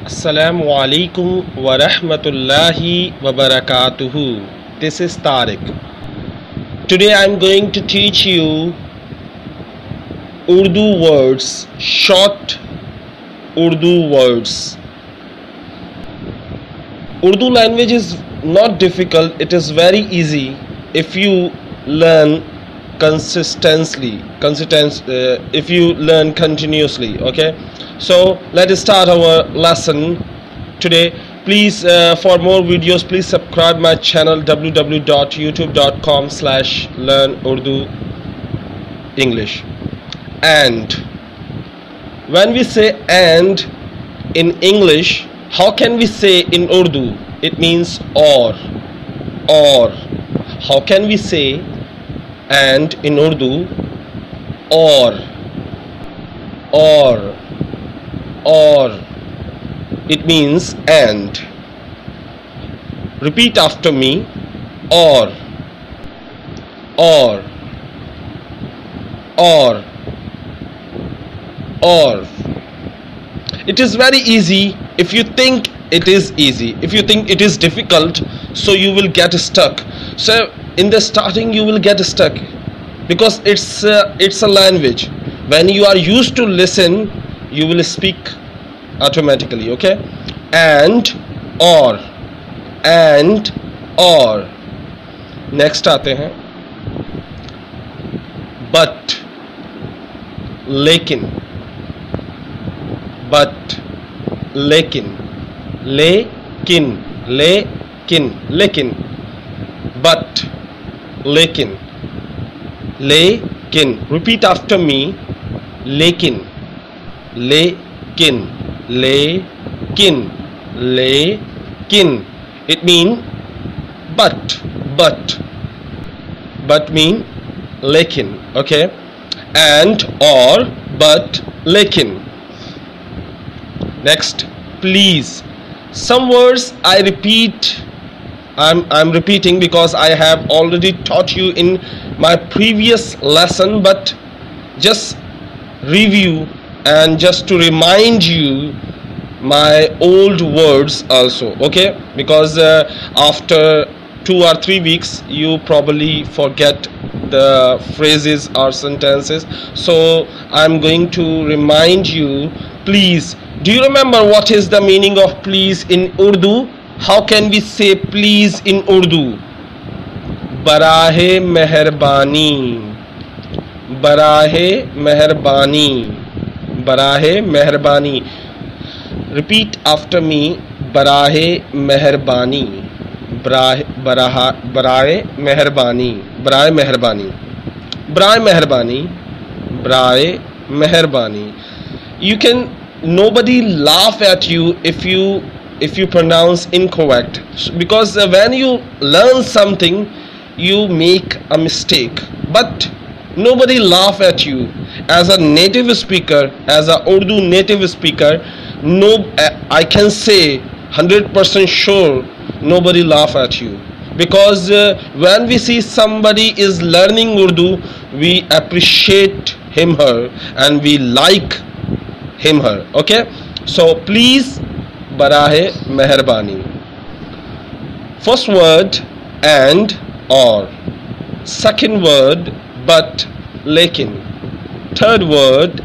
Assalamu alaikum wa rahmatullahi wa barakatuhu. This is Tariq. Today I am going to teach you Urdu words, short Urdu words. Urdu language is not difficult, it is very easy if you learn if you learn continuously. Okay, so let us start our lesson today. Please, for more videos, please subscribe my channel www.youtube.com/learn-Urdu-English. And when we say "and" in English, how can we say in Urdu? It means or. How can we say "and" in Urdu? Or. It means "and." Repeat after me. Or. It is very easy. If you think it is easy, if you think it is difficult, so you will get stuck. So in the starting you will get stuck because it's a language. When you are used to listen, you will speak automatically. Okay, and or next आते हैं but, लेकिन, लेकिन, but, लेकिन. Repeat after me. लेकिन. It mean but mean लेकिन. Okay, and or but लेकिन. Next, please. Some words I repeat. I'm repeating because I have already taught you in my previous lesson, but just review and just to remind you my old words also. Okay, because after 2 or 3 weeks you probably forget the phrases or sentences, so I'm going to remind you. Please, do you remember what is the meaning of please in Urdu? How can we say please in Urdu? Barahe meherbani. Repeat after me. Barahe meherbani. Barahe meherbani. You can, nobody laugh at you if you pronounce incorrect, because when you learn something you make a mistake, but nobody laugh at you. As a native speaker, as a Urdu native speaker, I can say 100% sure nobody laugh at you, because when we see somebody is learning Urdu, we appreciate him, her, and we like him, her. Okay, so please, barahe meherbani. First word and or. Second word but, lekin. Third word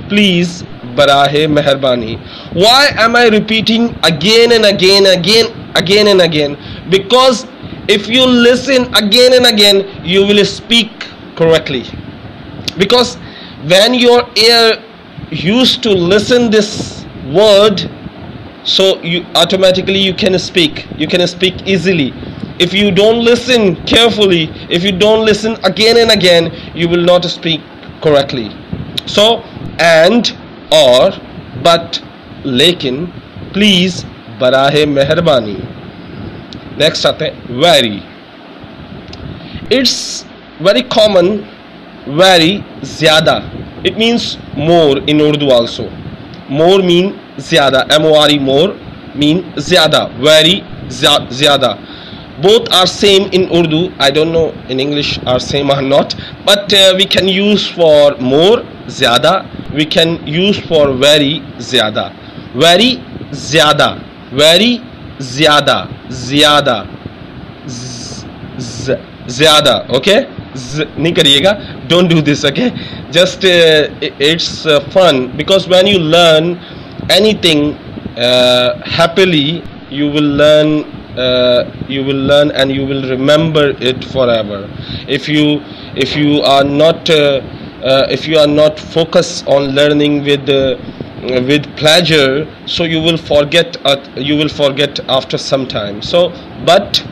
please, barahe meherbani. Why am I repeating again and again? Because if you listen again and again, you will speak correctly. Because when your ear used to listen this word, so you automatically can speak easily. If you don't listen carefully, if you don't listen again and again, you will not speak correctly. So and or but, lekin, please, barahe meherbani. Next आते हैं very. It's very common. Very, zyada. It means more in Urdu also. More mean zyada. M-O-R-E, more mean zyada. Very, zyada. Both are same in Urdu. I don't know in English are same or not, but we can use for more zyada, we can use for very zyada. Very ज़्यादा, very ज़्यादा, ज़्यादा, ज़्यादा, okay? नहीं करिएगा, don't do this, okay? Just it's fun, because when you learn anything happily, you will learn and you will remember it forever. If you are not focused on learning with pleasure, so you will forget after some time. So but,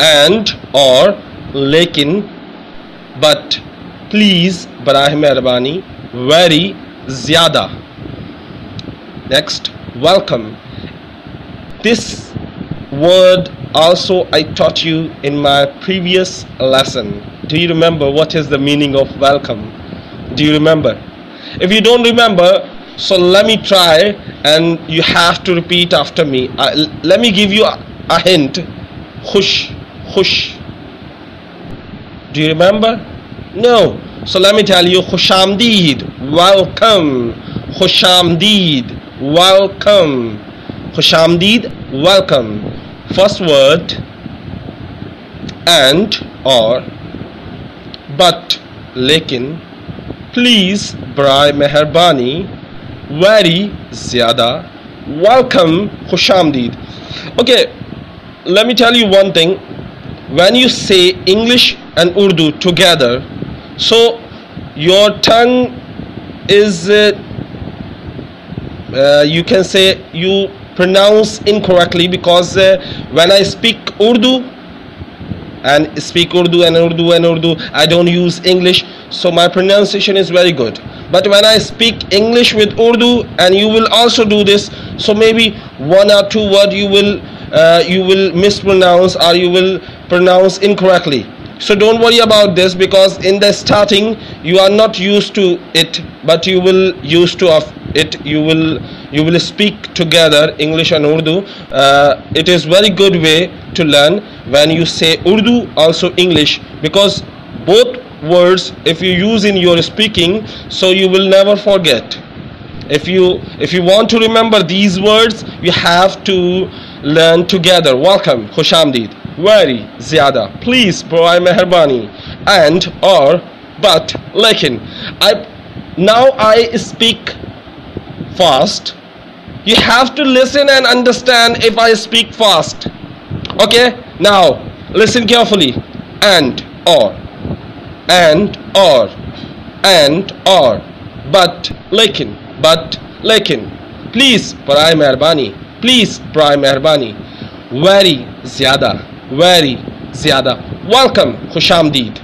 and, or, lekin, but, please, barahe mehrabani, very, zyada. Next, welcome. This word also I taught you in my previous lesson. Do you remember what is the meaning of welcome? Do you remember? If you don't remember, so let me try and you have to repeat after me. Let me give you a hint. Khush, khush. Do you remember? No. So let me tell you, Khushamdeed, welcome. Khushamdeed, welcome. Khushamdeed, welcome. First word, and, or, but, lekin, please, baraye meherbani, very, zyada, welcome, Khushamdeed. Okay, let me tell you one thing. When you say English and Urdu together, so your tongue is you can say you pronounce incorrectly, because when I speak Urdu and Urdu, I don't use English, so my pronunciation is very good. But when I speak English with Urdu, and you will also do this, so maybe one or two word you will mispronounce, or you will pronounce incorrectly. So don't worry about this, because in the starting you are not used to it, but you will used to it. You will speak together English and Urdu. It is very good way to learn when you say Urdu also English, because both words if you use in your speaking, so you will never forget. If you want to remember these words, you have to learn together. Welcome, Khushamdeed, very, zyada, please, baraye meherbani, and, or, but, lekin. Now I speak fast. You have to listen and understand if I speak fast. Okay, now listen carefully. And, or, and, or, and, or, but, lekin, please, baraye meherbani, please, baraye meherbani, very, zyada, very, zyada, welcome, Khushamdeed.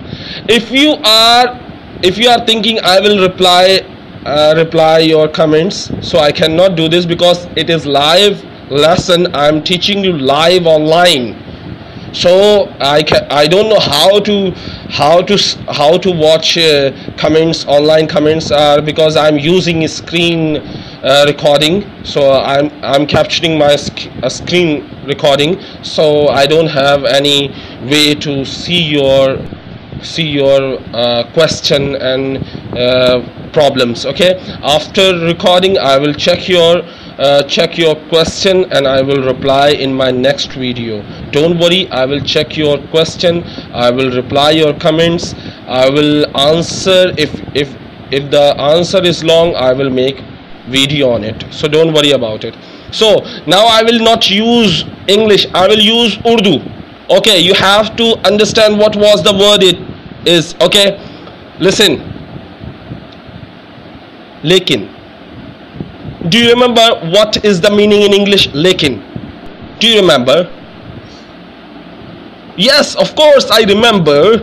If you are thinking I will reply your comments, so I cannot do this, because it is live lesson. I am teaching you live online, so I don't know how to watch comments, online comments, because I'm using screen recording, so I'm capturing my screen recording, so I don't have any way to see your question and problems. Okay, after recording I will check your question and I will reply in my next video. Don't worry, I will check your question, I will reply your comments, I will answer. If the answer is long, I will make video on it, so don't worry about it. So now I will not use English, I will use Urdu. Okay, you have to understand what was the word it is. Okay, listen. Lekin. Do you remember what is the meaning in English? Lekin. Do you remember? Yes, of course I remember.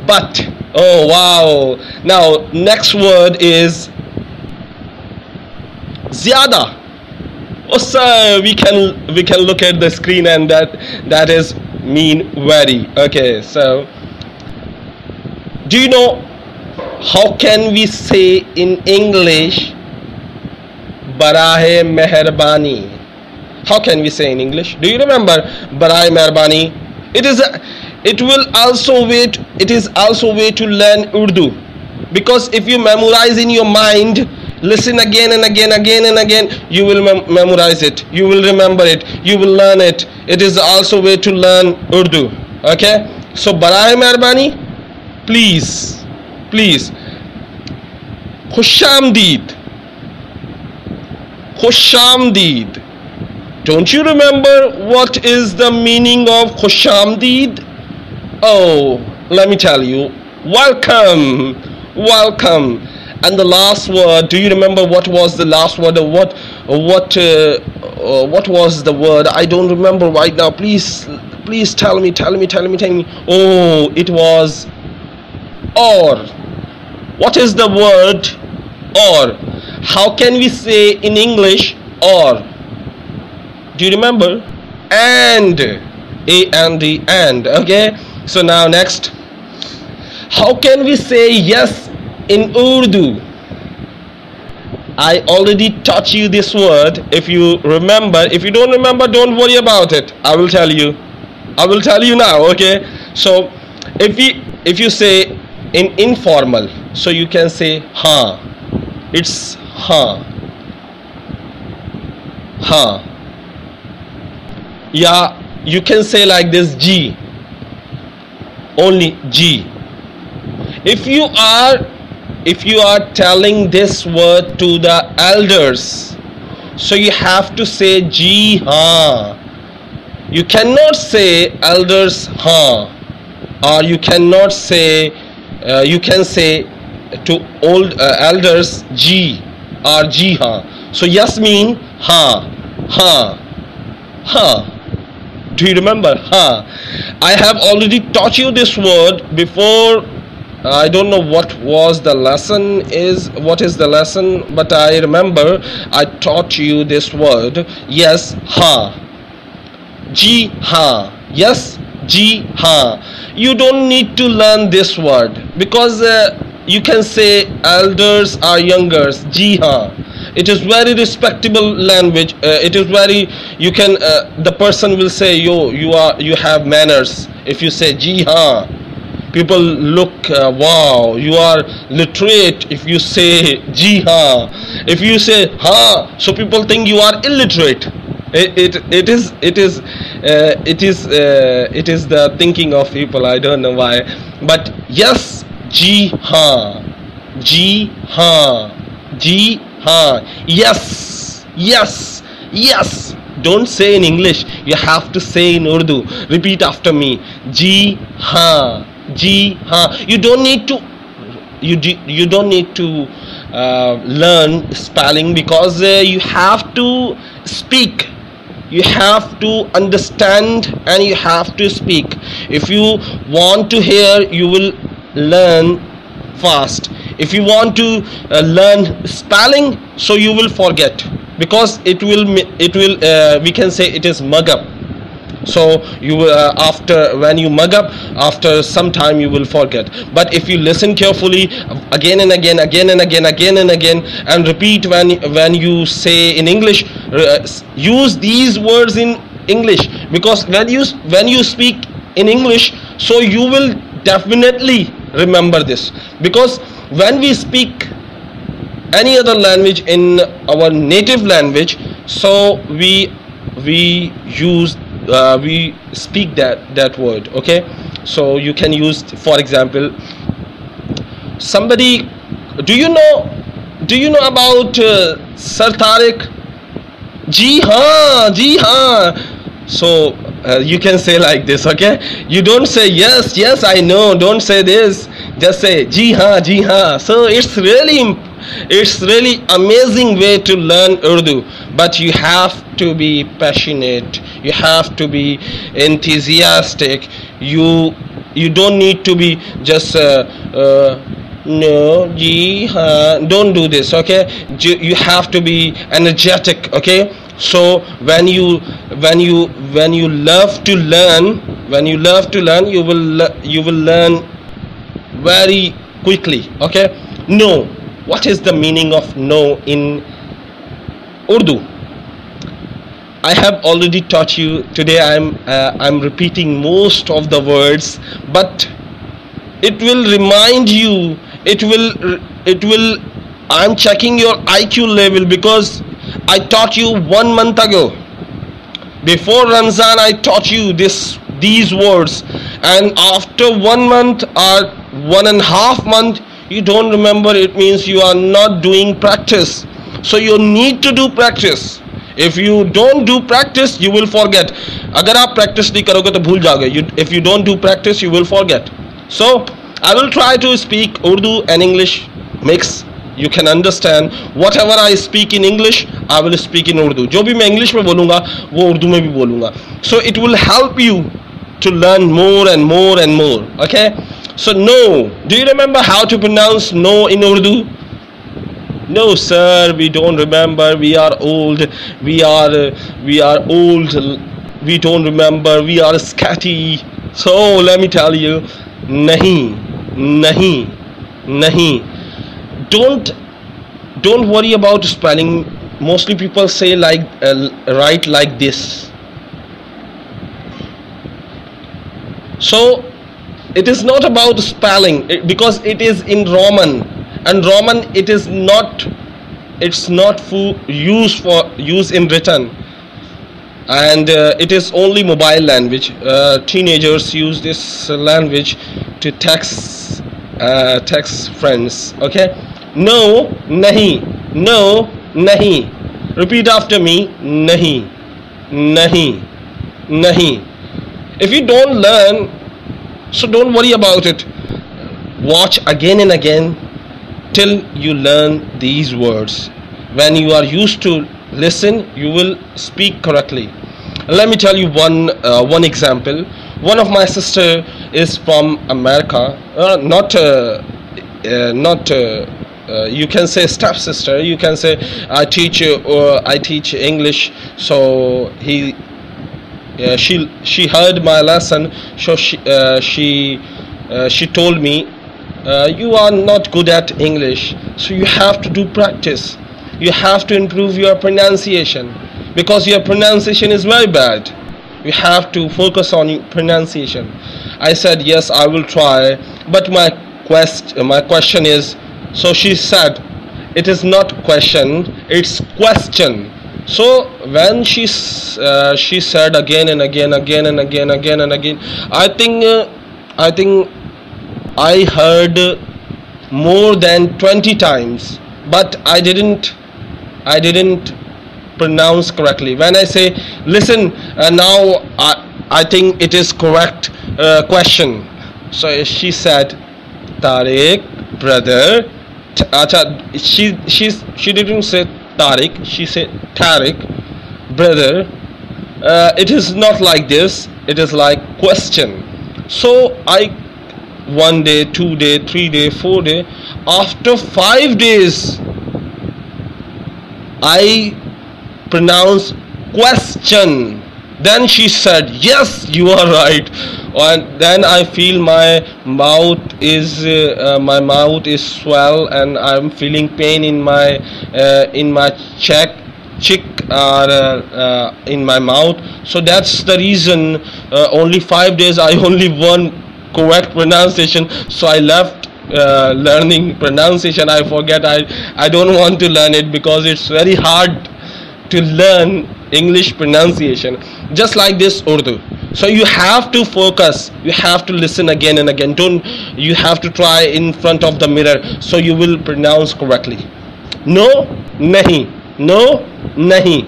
But, oh wow. Now next word is zyada. Oh sir, we can look at the screen, and that is mean very. Okay, so do you know how can we say in English barahe meherbani? How can we say in English? Do you remember barahe meherbani? It is also way to learn Urdu, because if you memorize in your mind, Listen again and again, again and again. You will memorize it. You will remember it. You will learn it. It is also a way to learn Urdu. Okay. So baraye mehrbani, please, please. Khushamdeed. Khushamdeed. Don't you remember what is the meaning of Khushamdeed? Oh, let me tell you. Welcome. Welcome. And the last word, do you remember what was the last word? What was the word? I don't remember right now. Please tell me. Oh, it was or. What is the word or? How can we say in English or? Do you remember? And. A-N-D, and. Okay. So now next. How can we say yes in Urdu? I already taught you this word. If you remember, if you don't remember, don't worry about it. I will tell you now. Okay. So if you say in informal, so you can say ha. It's ha. Ha. Yeah, you can say like this, G. Only G. If you are telling this word to the elders, so you have to say Ji ha. You cannot say elders ha, or you cannot say you can say to old elders Ji or Ji ha. So yes mean ha, ha, ha. Do you remember ha? I have already taught you this word before. I don't know what is the lesson, but I remember I taught you this word. Yes, ha. Ji ha. Yes, ji ha. You don't need to learn this word because you can say elders or youngers. Ji ha. It is very respectable language. It is very, you can the person will say you have manners if you say ji ha. People look, wow, you are literate if you say ji ha. If you say ha, so people think you are illiterate. It is the thinking of people. I don't know why, but yes, ji ha, ji ha, ji ha. Yes, yes, yes. Don't say in English. You have to say in Urdu. Repeat after me. Ji ha. Ji ha. You don't need to learn spelling because you have to speak. You have to understand and you have to speak. If you want to hear, you will learn fast. If you want to learn spelling, so you will forget because it will we can say it is mug up. So you when you mug up, after some time you will forget. But if you listen carefully again and again and repeat when you say in English, use these words in English, because when you speak in English, so you will definitely remember this, because when we speak any other language in our native language, so we speak that word. Okay, so you can use, for example, somebody, do you know about Sir Tariq? Ji ha. So you can say like this. Okay, you don't say yes I know, don't say this, just say ji ha. So it's really amazing way to learn Urdu, but you have to be passionate, you have to be enthusiastic. You don't need to be just no ji ha. Don't do this. Okay, you have to be energetic. Okay, so when you love to learn, you will learn very quickly. Okay, no. What is the meaning of no in Urdu? I have already taught you. Today I'm repeating most of the words, but it will remind you, it will I'm checking your IQ level because I taught you 1 month ago. Before Ramzan, I taught you these words, and after 1 month or 1.5 months, you don't remember. It means you are not doing practice. So you need to do practice. If you don't do practice, you will forget. अगर आप practice नहीं करोगे तो भूल जाओगे. If you don't do practice, you will forget. So I will try to speak Urdu and English mix. You can understand. Whatever I speak in English, I will speak in Urdu. जो भी मैं English में बोलूँगा वो उर्दू में भी बोलूँगा. So it will help you to learn more and more and more. Okay. So no. Do you remember how to pronounce no in Urdu? No, sir. We don't remember. We are old. We are old. We don't remember. We are scatty. So let me tell you, nahi, nahi, nahi. Don't worry about spelling. Mostly people say like write like this. So it is not about spelling because it is in Roman, and Roman it's not use in written, and it is only mobile language. Teenagers use this language to text friends. Okay. No, nahi. No, nahi. Repeat after me. Nahi, nahi, nahi. If you don't learn, so don't worry about it. Watch again and again till you learn these words. When you are used to listen, you will speak correctly. Let me tell you one example. One of my sister is from America. You can say stepsister. You can say I teach English. So she heard my lesson. So she told me, you are not good at English, so you have to do practice. You have to improve your pronunciation because your pronunciation is very bad. You have to focus on your pronunciation. I said yes, I will try, but my question is. So she said, it is not question, it's question. So when she said again and again, again and again, again and again, I think I heard more than 20 times, but I didn't pronounce correctly. When I say listen, now I think it is correct question. So she said, Tariq, brother. She didn't say Tariq, she said Tariq, brother. It is not like this, it is like question. So I 1 day, 2 day, 3 day, 4 day, after 5 days I pronounce question. Then she said, yes, you are right. And then I feel my mouth is swell, and I'm feeling pain in my cheek or in my mouth. So that's the reason. Only 5 days I only one correct pronunciation. So I left learning pronunciation. I forget. I don't want to learn it because it's very hard to learn English pronunciation. Just like this Urdu. So you have to focus. You have to listen again and again. You have to try in front of the mirror so you will pronounce correctly. No, nahi. No, nahi.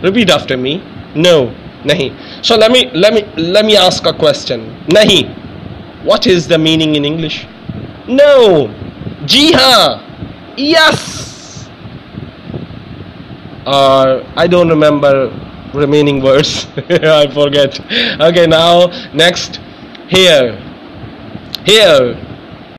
Repeat after me. No, nahi. So let me ask a question. Nahi. What is the meaning in English? No. Ji haan. Yes. I don't remember remaining words. I forget. Okay, now next. Here.